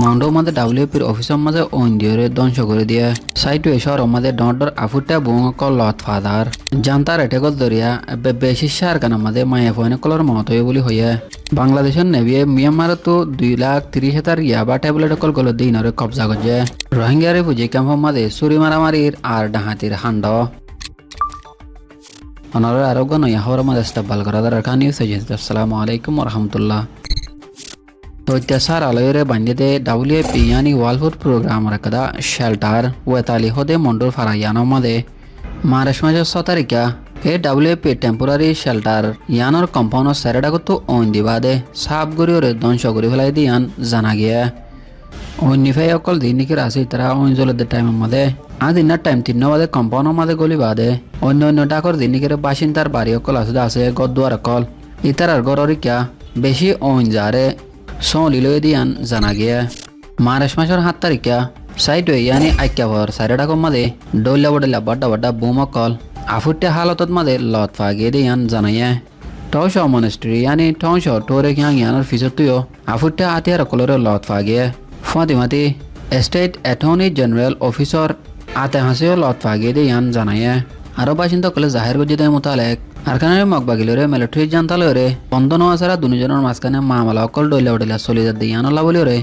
মাউন্ডো মাঝে ডাব্লিউপির অফিসের মাঝে অন্দিয়রে ধ্বংস করে দিয়ে সাইটু এসর মাঝে ডর আফুটা বুঙক লত ফাদার জানতার এটেকল দরিয়া বেশি সার কানা মাঝে মায়া ফয়নে কলর মত হয়ে বলি হইয়া বাংলাদেশের নেভিয়ে মিয়ানমারত তো 2,30,000 ইয়াবা ট্যাবলেট কল গল দিনরে কবজা করছে রোহিঙ্গারে পুঁজি ক্যাম্পের মাঝে চুরি মারামারির আর ডাহাতির হান্ড অনার আরোগ্য নয়া হওয়ার মাঝে ইস্তেকবাল করা দরকার নিউজ এজেন্সি। আসসালামু আলাইকুম রহমতুল্লাহ। तो इत्यासार आलोयरे बांधे WFP यानी वर्ल्ड फूड प्रोग्राम रखदा शेल्टर वेताली होदे मंडोर फरायानो मदे मार्च मास 6 तारिखा ए WFP टेम्पोरारी शेल्टर यानर कम्पाउंड सेरेडागतो ओन दिबादे साफ गरियोरे ध्वंस करि फेलाई दियान जाना गया ओनिफाई अकल दिनिके रासि तरा ओनजलदे टाइम मदे आदिना टाइम 3 बादे कम्पाउंड मदे गली बादे अन्य डाकर दिनिके बासिन्दार बाड़ी अकल आसदा आसे गद्वार अकल इतारार गररिका बेशी ओन जारे सोलिलो दियान जाना गया मार्च मासर 7 तारिखा साइट यानी आक्यावर सारेडाको मदे डोल्या बडल्या बड्डा बड्डा बुमकल आफुट्या हालतत मदे लत फागे दियान जानाया टौश मॉनेस्ट्री यानी टौश टोरे क्यांग यानर फिसतुयो आफुट्या आतियार कलरे लत फागे फातिमाती स्टेट अटॉर्नी जनरल ऑफिसर आते हासियो लत फागे दियान जानाया आरो बासिंदा कले जाहिर गजिदे मुतालेक আরকানের মগবাগিলরে মিলিটারি জান্তালরে বন্ধন আসারা দুজনের মাঝখানে মামলা অকল ডইলা উঠলা চলি যাতে ইয়ানলা বলিওরে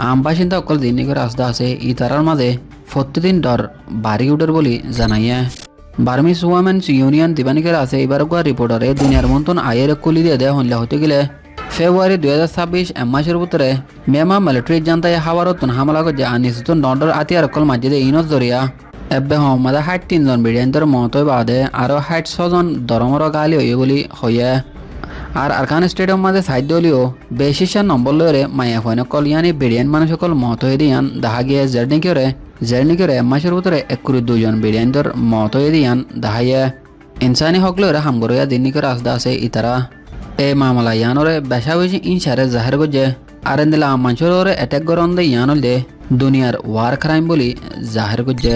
আম বাসিন্দা অকল দিন করে আসদা আছে ই তারার মাঝে প্রতিদিন ডর বাড়ি উঠের বলি জানাইয়া বার্মিস ওয়ামেন্স ইউনিয়ন দিবানিকের আছে এবার গোয়া রিপোর্টারে দুনিয়ার মতন আয়ের কুলি দিয়ে দেওয়া হইলা হতে গেলে ফেব্রুয়ারি 2026 মাসের ভিতরে মেমা মিলিটারি জান্তায় হাওয়ারতন হামলা করছে আনিসুতন ডর আতিয়ার অকল মাঝে ইনত জরিয়া এবে হমাদা 3 জন বিডিয়ানদের মত বাদে আরো 6 জন দরমর গালি হইয়ে বলি হইয়া আর আরকান স্টেডিয়াম মাঝে সাইড দলিও বেশি নম্বর লরে মায়া ফয়ন কল ইয়ানি বিডিয়ান মানুষ সকল মত হয়ে দিয়ান দেখা গিয়ে জার্নি করে মাসের ভিতরে 1 জন বিডিয়ানদের মত হয়ে দিয়ান দেখাইয়া ইনসানি হক লরে হামগরিয়া দিননি করে আসদা আছে ইতারা এ মামলা ইয়ানরে বেশা বেশি ইনসারে জাহির করছে আর দিলা মানুষের অ্যাটাক গরন দে ইয়ানল দে দুনিয়ার ওয়ার ক্রাইম বলি জাহির করছে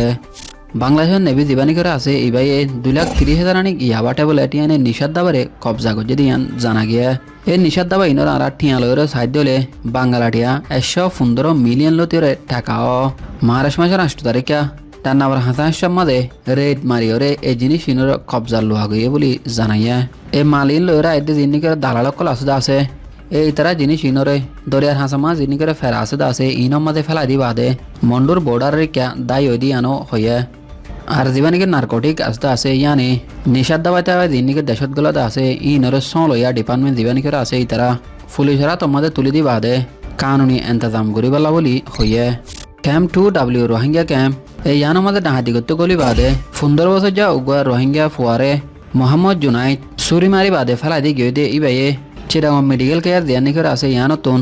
বাংলাদেশের নেভি জীবানী করে আছে ইবাইয়ে 2,30,000 আনি ইয়াবা ট্যাবলেট ইয়ানে নিষাদ দাবারে কবজা করছে দিয়ান জানা গিয়া এই নিষাদ দাবা ইনর আর ঠিয়ালয়ের সাহায্য হলে বাঙ্গালাটিয়া 115 মিলিয়ন লতিরে টাকাও মার্চ মাসের 8 তারিখা তার নাবার হাসান মাঝে রেড মারিওরে এই জিনিস ইনর কবজা লোয়া গিয়ে বলি জানাইয়া এই মালিন লয়েরা এতে জিনিসের দালালকল আসুদা আছে এই তারা জিনিস ইনরে দরিয়ার হাসামা জিনিসের ফেরা আসুদা আছে ইনর মাঝে ফেলা দি বাদে মন্ডুর বর্ডার রেখা দায় ওই দি আনো হইয়া আর জীবানিকে নার্কোটিক আসতে আছে ইয়ানি নিষাদ দাবাতে দিনিকে দেশত গলাতে আছে ইনর লইয়া ডিপার্টমেন্ট জীবানিকের আছে এই তারা পুলিশরা তোমাদের তুলি দি বাদে কানুনি ইন্তজাম করিবালা বলি হইয়া ক্যাম্প 2W রোহিঙ্গা ক্যাম্প এই ইয়ানোর মাঝে ডাহাতি করতে গলি বাদে 15 বছর যা উগুয়া রোহিঙ্গা ফুয়ারে মোহাম্মদ জুনাইদ চুরি মারি বাদে ফেলাই দি গিয়ে দিয়ে ইবাইয়ে চিরাগম মেডিকেল কেয়ার দিয়ানিকের আছে ইয়ানতুন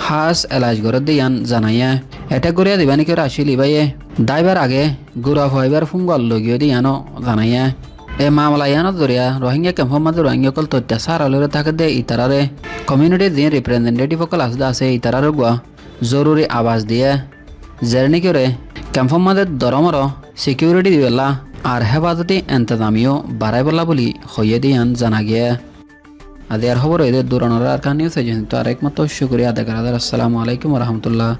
হাস এলাজ করে দিয়ান জানাইয়া অ্যাটাক করিয়া দিবানিকের আসিল ইবাইয়ে দাইবার আগে গুড়া ফাইবার ফুঙ্গল লগিয়ে দিয়ানো জানাইয়া এ মামলা ইয়ানত দরিয়া রোহিঙ্গা ক্যাম্পের মাঝে রোহিঙ্গা কল অত্যাচার আলোরে থাকে দে ইতারারে কমিউনিটি দিয়ে রিপ্রেজেন্টেটিভ সকল আসদা আছে ইতারার গুয়া জরুরি আওয়াজ দিয়ে জার্নি করে ক্যাম্পের মাঝে দরমর সিকিউরিটি দিবেলা আর হেফাজতি এন্তজামিও বাড়াই বলা বলি হইয়ে দিয়ান জানা গিয়া আদি আর খবর এদের দূরানোর আর নিউজ এজেন্সি তো আর একমাত্র শুক্রিয়া আদায় করা। আসসালামু আলাইকুম রহমতুল্লাহ।